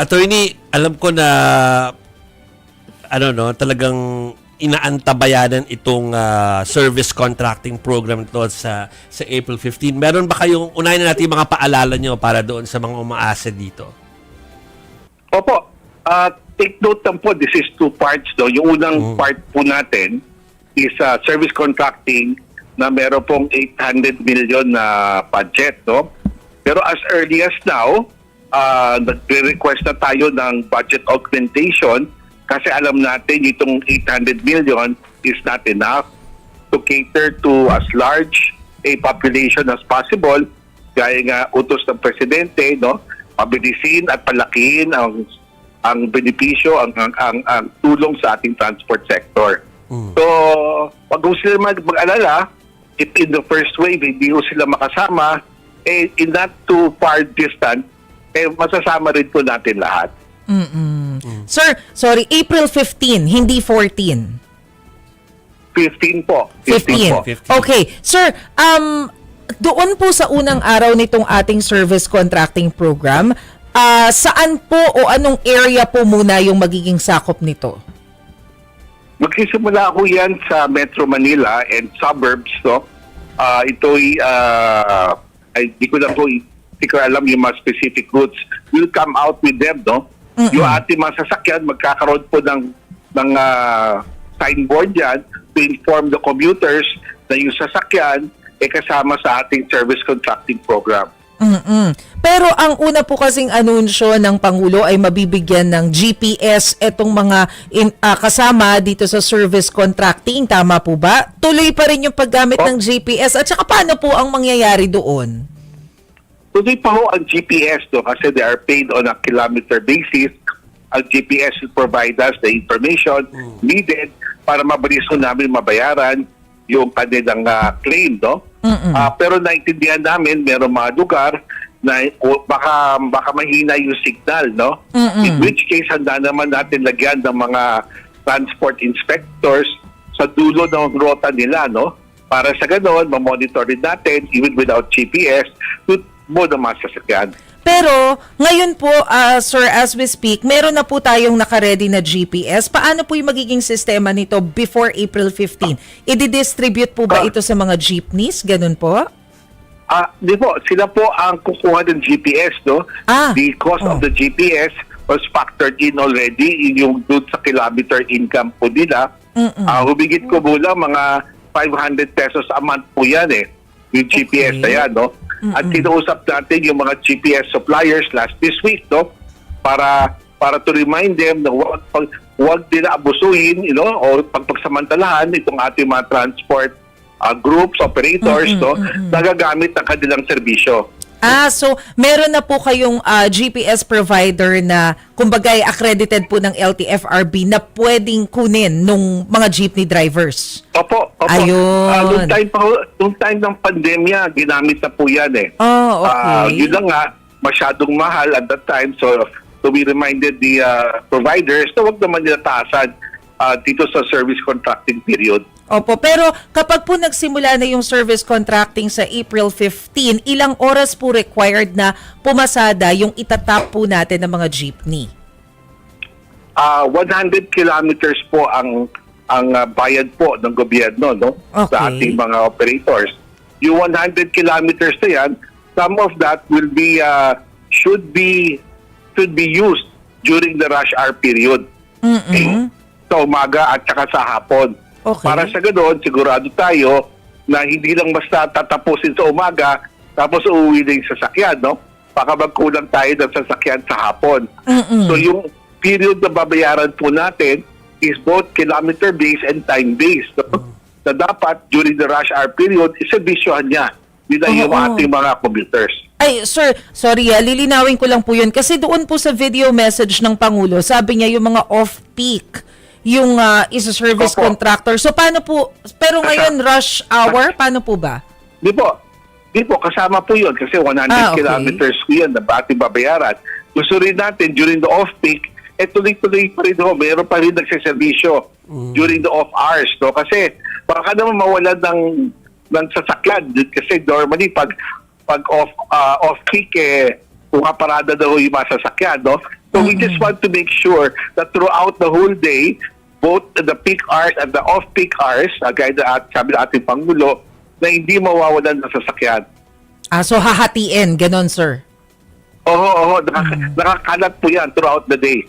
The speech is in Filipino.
Attorney, alam ko na talagang inaantabayanan itong service contracting program ito sa April 15. Meron ba kayong unahin na natin mga paalala nyo para doon sa mga umaasa dito? Opo. Take note lang po, this is two parts. No? Yung unang part po natin is service contracting na meron pong 800 million na budget. No? Pero as early as now, nagre-request na tayo ng budget augmentation kasi alam natin itong 800 million is not enough to cater to as large a population as possible. Gaya nga utos ng Presidente, no? Pabilisin at palakihin ang benepisyo, ang tulong sa ating transport sector. So, wag ho sila mag-alala, if in the first wave hindi ho sila makasama, in not too far distant, masasama rin po natin lahat. Sir, sorry, April 15, hindi 14. 15 po. 15. po. Okay. Sir, doon po sa unang araw nitong ating service contracting program, saan po o anong area po muna yung magiging sakop nito? Magsisimula ako yan sa Metro Manila and suburbs. No? Ito'y, di ko lang po, hindi ko alam yung mga specific routes. We'll come out with them, no? Yung ating mga sasakyan, magkakaroon po ng signboard yan to inform the commuters na yung sasakyan kasama sa ating service contracting program. Pero ang una po kasing anunsyo ng Pangulo ay mabibigyan ng GPS etong mga kasama dito sa service contracting. Tama po ba? Tuloy pa rin yung paggamit ng GPS at saka paano po ang mangyayari doon? Tuloy pa ho ang GPS kasi they are paid on a kilometer basis. Ang GPS will provide us the information needed para mabilis ho namin mabayaran yung kanilang claim. No? Pero naintindihan namin, meron mga lugar na baka mahina yung signal. No? In which case, handa naman natin lagyan ng mga transport inspectors sa dulo ng rota nila. No? Para sa ganon, mamonitor rin natin, even without GPS, mo na masasakyan. Pero ngayon po, sir, as we speak, meron na po tayong nakaredy na GPS. Paano po yung magiging sistema nito before April 15? I-distribute po ba ito sa mga jeepneys? Ganun po? Di po, sila po ang kukuha ng GPS. No? The cost of the GPS was factored in already in yung doon sa kilometer income po nila. Humigit ko mula mga 500 pesos a month po yan yung GPS na yan. No? At kinausap natin yung mga GPS suppliers this week, no? Para to remind them na huwag nila abusuhin, o pagsamantalahan itong ating mga transport groups, operators, no? Nagagamit ng kanilang serbisyo. So meron na po kayong GPS provider na kumbaga accredited po ng LTFRB na pwedeng kunin nung mga jeepney drivers. Opo. Ayun. Nung time ng pandemya, ginamit na po yan okay. Yun lang nga, masyadong mahal at that time. So we reminded the providers na huwag naman nila taasan dito sa service contracting period. Opo, pero kapag po nagsimula na yung service contracting sa April 15, ilang oras po required na pumasada yung itatap po natin ng mga jeepney? 100 kilometers po ang bayad po ng gobyerno, no? Okay. Sa ating mga operators. Yung 100 kilometers na yan, some of that will be should be used during the rush hour period. Sa umaga at saka sa hapon. Okay. Para sa ganoon, sigurado tayo na hindi lang basta tatapusin sa umaga tapos uuwi na yung sasakyan, no? Baka magkulang tayo ng sasakyan sa hapon. So yung period na babayaran po natin is both kilometer-based and time-based. No? Na dapat during the rush hour period, isabisyohan niya nila yung ating mga commuters. Ay, sir, sorry lilinawin ko lang po yun. Kasi doon po sa video message ng Pangulo, sabi niya yung mga off-peak yung isa-service contractor. So paano po, pero ngayon rush hour, paano po ba? Di po, kasama po yun kasi 100 kilometers po yun na ating babayaran. Gusto rin natin during the off-peak, tuloy-tuloy pa rin meron pa rin nagsiservisyo during the off hours. No? Kasi baka naman mawalan ng sasakyan kasi normally pag off-peak, pumaparada daw yung mga sasakyan. No? So we just want to make sure that throughout the whole day, both the peak hours and the off-peak hours, gaya na sabi ng ating Pangulo, na hindi mawawalan ng sasakyan. So hahatiin, ganon sir. Oo, nakakalat po yan throughout the day.